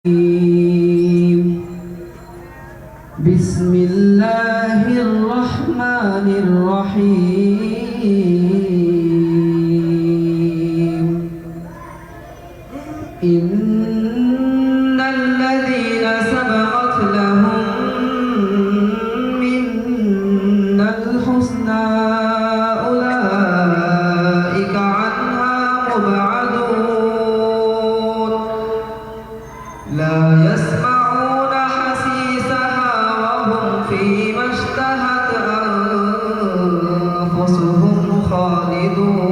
بسم الله الرحمن الرحيم إن الذين سبقت لهم منا الحسنى أولئك عنها مبعدون لا يسمعون حسيسها وهم فيما اشتهت أنفسهم خالدون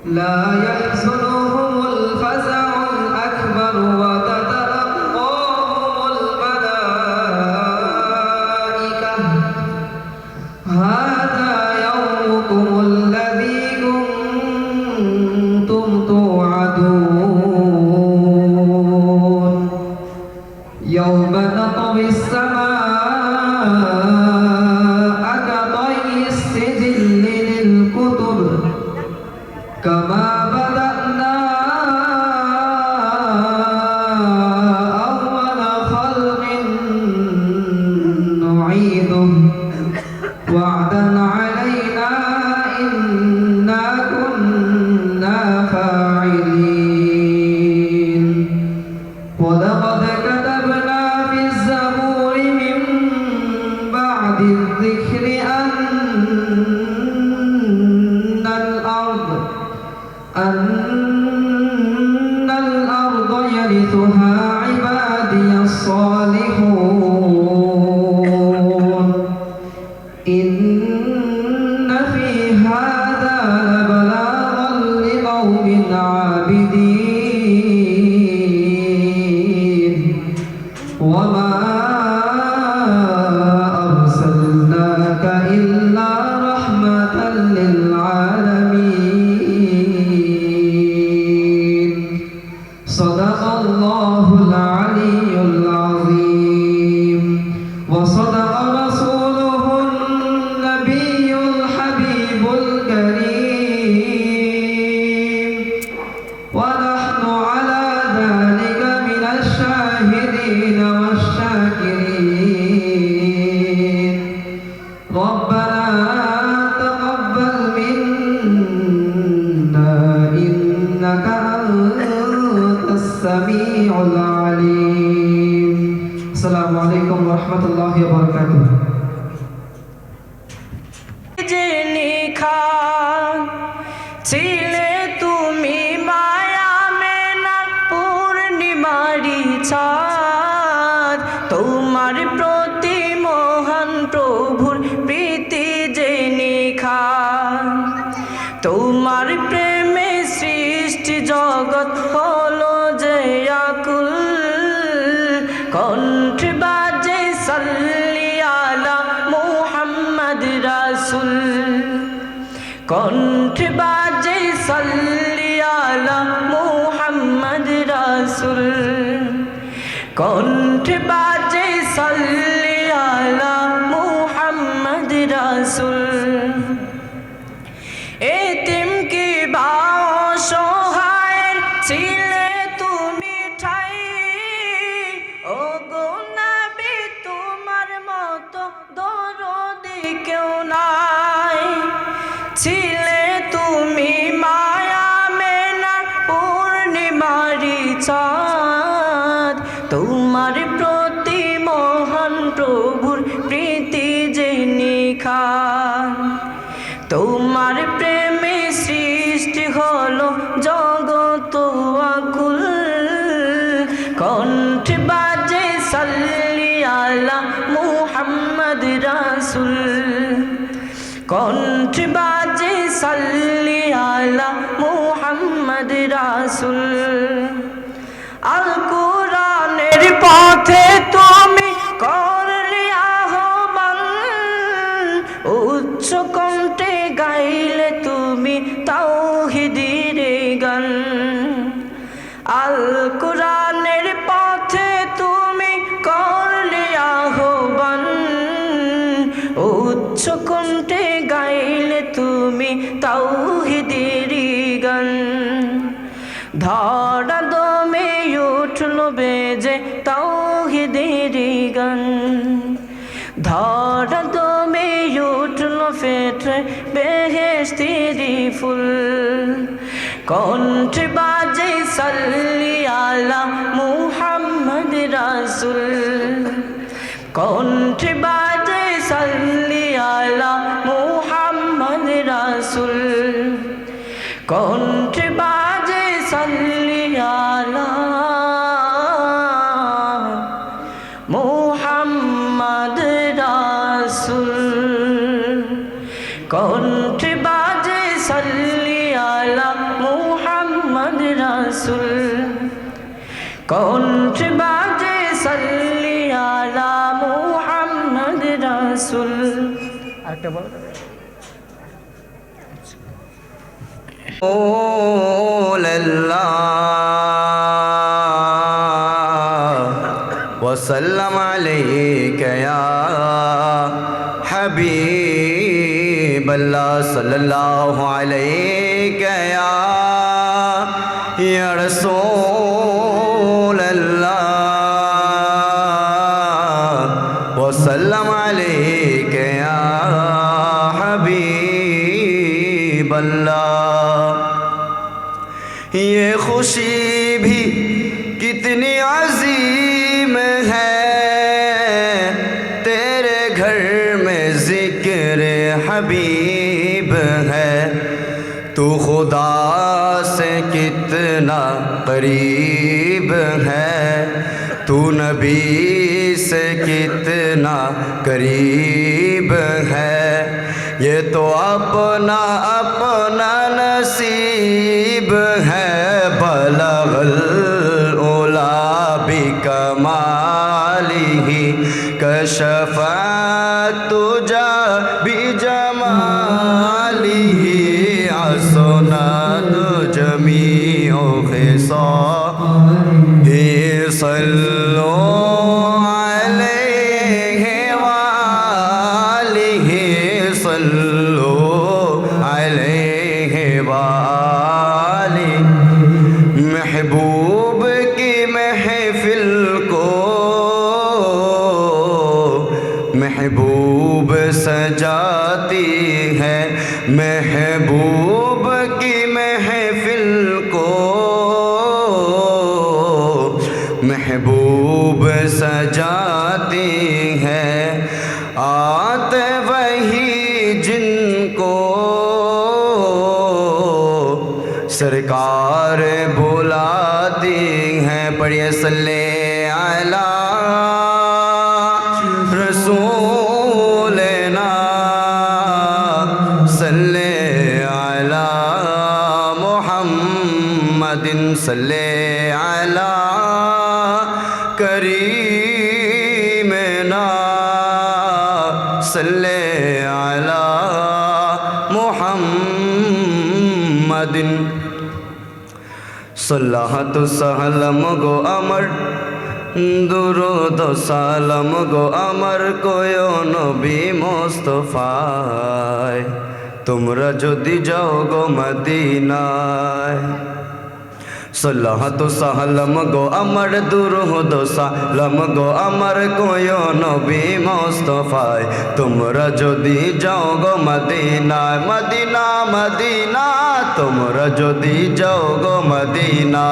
لا يحزنهم الفزع الأكبر وتتلقاهم الملائكة هذا يومكم الذي كنتم توعدون يوم نطوي السماء كطي السجل للكتب كما بدأنا أول خلق نعيده وعدا علينا إنا كنا فاعلين ولقد كتبنا في الزبور من بعد الذكر أن الأرض يرثها عبادي الصالحون إن في هذا لبلاغا لقوم عابدين وما أرسلناك إلا رحمة للعالمين صدق الله العلي العظيم وصدق رسوله النبي الحبيب الكريم ونحن على ذلك من الشاهدين والشاكرين ربنا تقبل منا إنك أنت السميع العليم السلام عليكم ورحمة الله وبركاته ছিলে তুমি মায়া মেনা পূর্ণিমারি চাঁদ তোমার প্রতি মহান প্রভুর প্রীতি যে নিখান তোমার প্রেমে সৃষ্টি জগৎ হলো যে আকুল কণ্ঠ বাজে সাল্লি আলা মুহাম্মদ রাসূল কণ্ঠ বাজে সাল্লি আলা মুহাম্মদ রাসূল কণ্ঠ বাজে সাল্লি আলা মুহাম্মদ রাসূল এতিম কি অসহায়ের ছিলে তুমি ঠাই ও গো নবী তোমার মতো দরদি কেউ নাই ছিলে তুমি মায়া মেনা পূর্ণিমারি চাঁদ তোমার প্রতি মহান প্রভুর প্রীতি যে নিখান তোমার প্রেমে সৃষ্টি হলো জগত আকুল কণ্ঠ বাজে সাল্লি আলা মুহাম্মদ রাসূল কণ্ঠ বাজে সাল্লি আলা মুহাম্মদ রাসূল আল কোরআনের পথে তুমি করলে আহ্বান উচ্চ কণ্ঠে গাইলে তুমি তাওহীদের গান আল কোরআনের পথে তুমি করলে আহ্বান উচ্চ কণ্ঠে গাইলে তুমি তাওহীদের গান ধরা বেজে তাওহীদের গান ধরা দমে উঠল ফেটে বেহেশতেরি ফুল কণ্ঠে বাজে সাল্লি আলা মুহাম্মদ রাসূল কণ্ঠে বাজে সাল্লি আলা মুহাম্মদ রাসূল কণ্ঠে বাজে সাল্লি আলা মুহাম্মদ রাসূল কণ্ঠে বাজে সাল্লি আলা মুহাম্মদ রাসূল কণ্ঠে বাজে সাল্লি আলা মুহাম্মদ রাসূল আরেকটা বলো वसल्लम अलैका या हबीब अल्लाह सल्लल्लाहु अलैका या रसूल अल्लाह वसल्लम अलैका या हबीब अल्लाह। ये खुशी भी कितनी अजीम है तेरे घर में जिक्र हबीब है तू खुदा से कितना करीब है तू नबी से कितना करीब है ये तो अपना अपना नसीब है बलगल कमालिही कशफत तुजा बिजमालिही असनद जमीओ खिसालिही सल्लो अलैहि वालिही सल्लो अलैहि वालिही महबूब की महफिल को महबूब सजाती है महबूब की महफिल को महबूब सजाती है आते वही जिनको सरकार बुलाती हैं पढ़िए सल्ले अला रसूलना सल्ले अला मुहम्मदिन सल्ले अला करीमना सल्ले अला मुहम्मदिन सल्लल्लाहु सहलम गो अमर दुरूद सालाम गो अमर कोयो नबी मुस्तफाय তোমরা যদি যাও গো মদিনায় सल्लल्लाहु सहलम गो अमर दुरूद सालाम गो अमर कोयो नबी मुस्तफाय তোমরা যদি যাও গো মদিনায় মদিনা মদিনা তোমরা যদি যাও গো মদিনা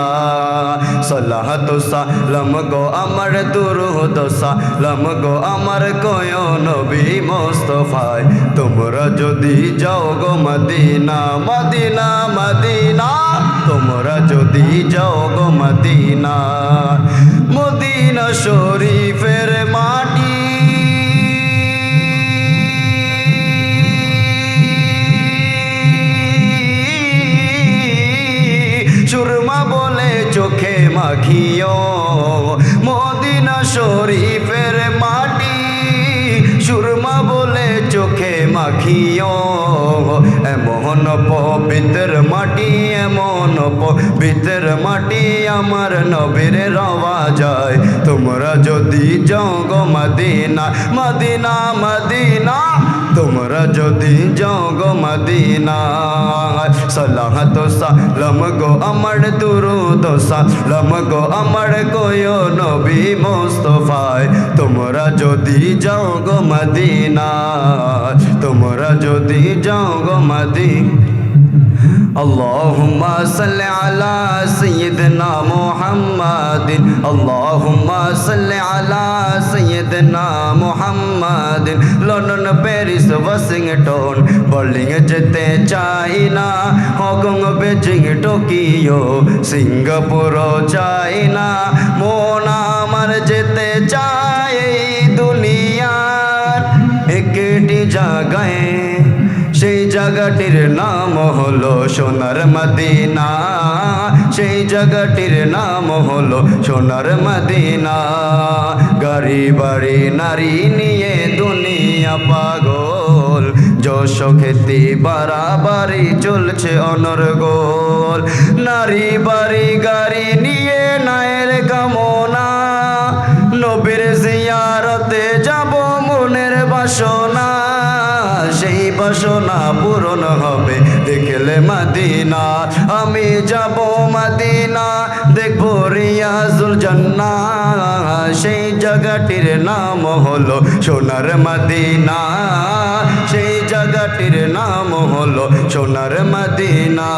सल्लल्लाहु सहलम गो अमर दुरूद सालाम गो अमर कोयो नबी मुस्तफाय তোমরা যদি যাও গো মদিনা মদিনা মদিনা তোমরা যদি যাও গো মদিনা মদিনা শরীফের মাটি সুরমা বলে চোখে মাখিও মদিনা শরীফের মাটি সুরমা বলে চোখে মাখিও এমন পবিত্র মাটি এমন পবিত্র মাটি আমার নবীর রওয়া যায় তোমরা যদি যাও গো মদিনা মদিনা মদিনা তোমরা যদি যাও গো মদিনা সালাত সালাম গো আমার দুরুদ সালাম গো আমার কোয় নবী মুস্তাফায় তোমরা যদি যাও গো মদিনা তোমরা যদি যাও গো Medina اللهم صل على سيدنا محمد اللهم صل على سيدنا محمد London Paris Washington Berlin যেতে চাই না হংকং বেজিং টোকিও সিঙ্গাপুর চাই না মন আমার যেতে চাই দুনিয়ার একটি জায়গায় সেই জায়গাটির নাম হলো সোনার মদিনা সেই জায়গাটির নাম হলো সোনার মদিনা গাড়ি বাড়ি নারী নিয়ে দুনিয়া পাগল যশ খ্যাতি বাড়াবাড়ি চলছে অনর্গল নারী বাড়ি গাড়ি নিয়ে নায়ের কামনা নবীর জিয়ারতে যাব মনের বাসনা সেই বাসনা পূরণ হবে দেখলে মদিনা আমি যাব মদিনা দেখবো রিয়াজুল জান্নাহ সেই জায়গাটির নাম হলো সোনার মদিনা সেই জায়গাটির নাম হলো সোনার মদিনা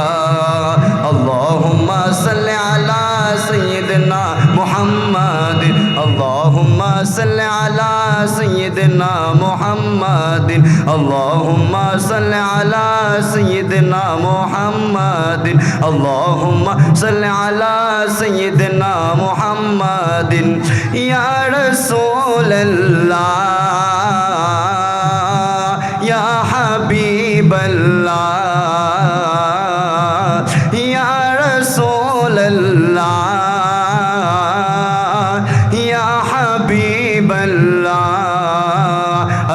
আল্লাহুম্মা সাল্লি আলা সাইয়্যিদিনা মুহাম্মাদ আল্লাহুম্মা সাল্লি আলা সাইয়্যিদিনা মুহাম্মাদ আল্লাহুম্মা সাল্লি আলা সাইয়্যিদিনা মুহাম্মাদ আল্লাহুম্মা সাল্লি আলা সাইয়্যিদিনা মুহাম্মাদ ইয়া রাসূলুল্লাহ ইয়া হাবিবাল্লাহ ইয়া রাসূলুল্লাহ ইয়া হাবিবাল্লাহ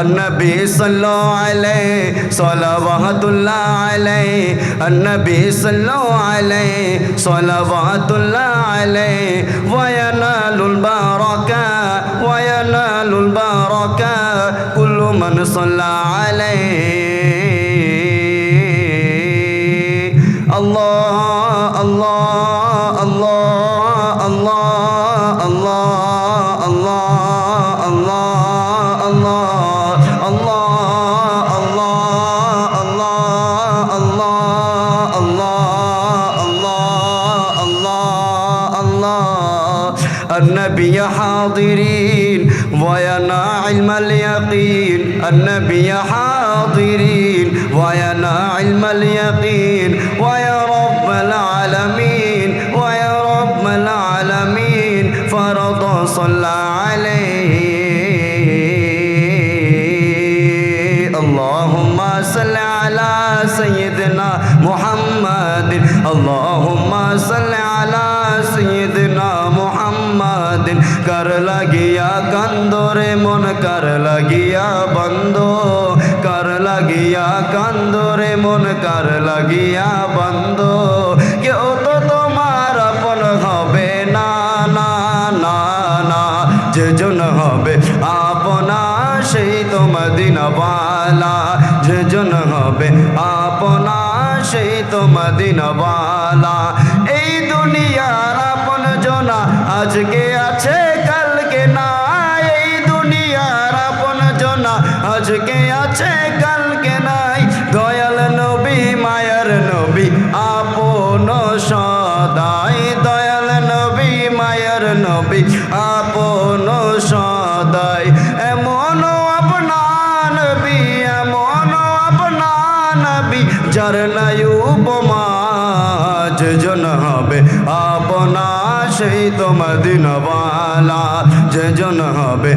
النبي صلى الله عليه صلوات الله عليه النبي صلى الله عليه صلوات الله عليه وينال البركة وينال البركة كل من صلى عليه الله الله الله الله الله الله النبي حاضرين وينا علم اليقين النبي حاضرين وينا علم اليقين ويا رب العالمين ويا رب العالمين فرض صلى عليه اللهم صل على سيدنا محمد اللهم صل على سيدنا محمد कर लगिया कंदोरे मन कर लगिया बंदो कर लगिया कंदोरे मन कर लगिया बंदो क्यों तो तुम्हार अपन हबे ना ना ना ना যেজন হবে আপনা সেই তো মদিনা ওয়ালা যেজন হবে আপনা সেই তো মদিনা ওয়ালা এই দুনিয়ার আপন জনা আজকে আছে কালকে নাই এই দুনিয়ার আপন জনা আজকে আছে কালকে নাই দয়াল নবী মায়ার নবী আপন সদাই দয়াল নবী মায়ার নবী আপন সদাই এমন আপনা নবী এমন আপনা নবী যার নাই উপমা যেজন হবে আপনা সেই তো মদিনা ওয়ালা যেজন হবে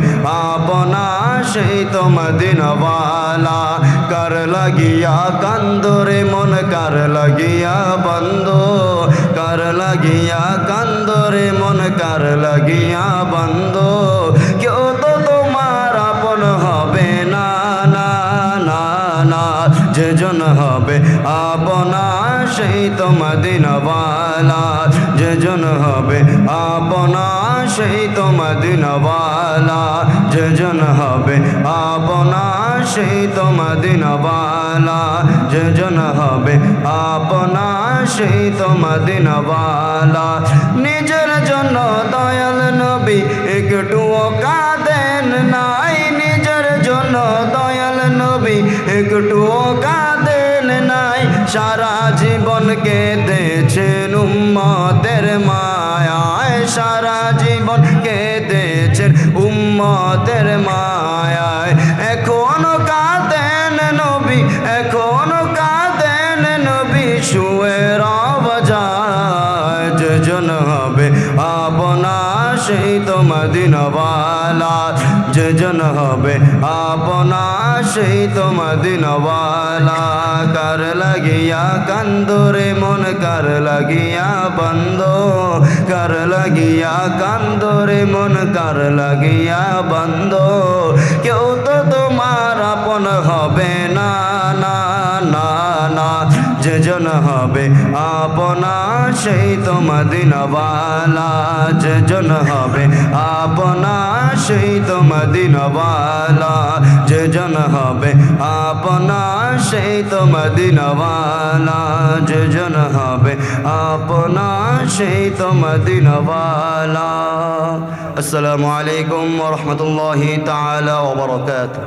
আপনা সেই তো মদিনা ওয়ালা कर लगिया कंदोरे मन कर लगिया बंदो कर लगिया कंदोरे मन कर लगिया बंदो क्यों तो तुम्हार अपन হবে না না না না যেজন হবে আপনা সেই তো মদিনা ওয়ালা যেজন হবে আপনা সেই তো মদিনা ওয়ালা যেজন হবে আপনা সেই তো মদিনাওয়ালা যেজন হবে আপনা সেই তো মদিনাওয়ালা নিজের জন্য দয়াল নবী একটুও কাঁদেন নাই নিজের জন্য দয়াল নবী একটুও কাঁদেন নাই সারা জীবন কেঁদেছেন উম্মতের মায়ায় সারা জীবন কেঁদেছেন উম্মতের মায়ায় এখনো কাঁদেন নবী এখনো কাঁদেন নবী শুয়ে রওজায় যেজন হবে আপনা সেই তো মদিনাওয়ালা যেজন হবে আপনা সেই তো মদিনাওয়ালা কার লাগিয়া কান্দরে মন কার লাগিয়া বন্ধ কার লাগিয়া কান্দরে মন কার লাগিয়া বন্ধ কেউ তো তোমার আপন হবে না না না না যেজন হবে আপনা সেই তো মদিনাওয়ালা যেজন হবে আপনা সেই তো মদিনাওয়ালা যেজন হবে আপনা সেই তো মদিনাওয়ালা যেজন হবে আপনা সেই তো মদিনাওয়ালা আসসালামু আলাইকুম ওয়া রাহমাতুল্লাহি তাআলা ওয়া বারাকাতুহু